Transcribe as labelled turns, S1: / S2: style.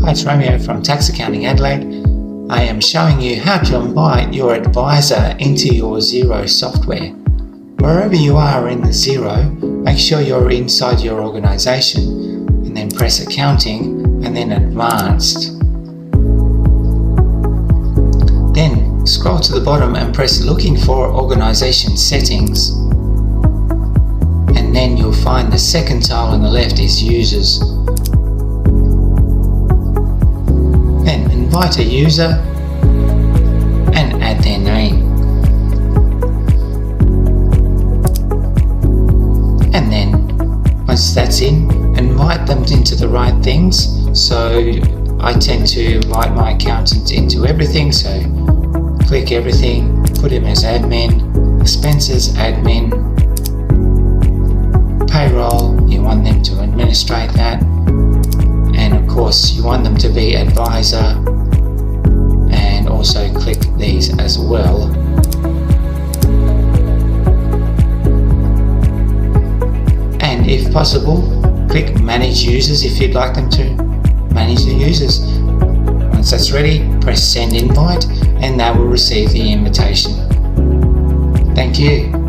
S1: Hi, it's Romeo from Tax Accounting Adelaide. I am showing you how to invite your advisor into your Xero software. Wherever you are in the Xero, make sure you're inside your organisation and then press Accounting and then Advanced. Then scroll to the bottom and press Looking for Organisation Settings, and then you'll find the second tile on the left is Users. Invite a user and add their name. And then once that's in, invite them into the right things. So I tend to invite my accountant into everything. So click everything, put him as admin, expenses admin, payroll, you want them to administrate that. And of course you want them to be advisor, and also click these as well. And if possible, click manage users if you'd like them to manage the users. Once that's ready, press send invite and they will receive the invitation. Thank you.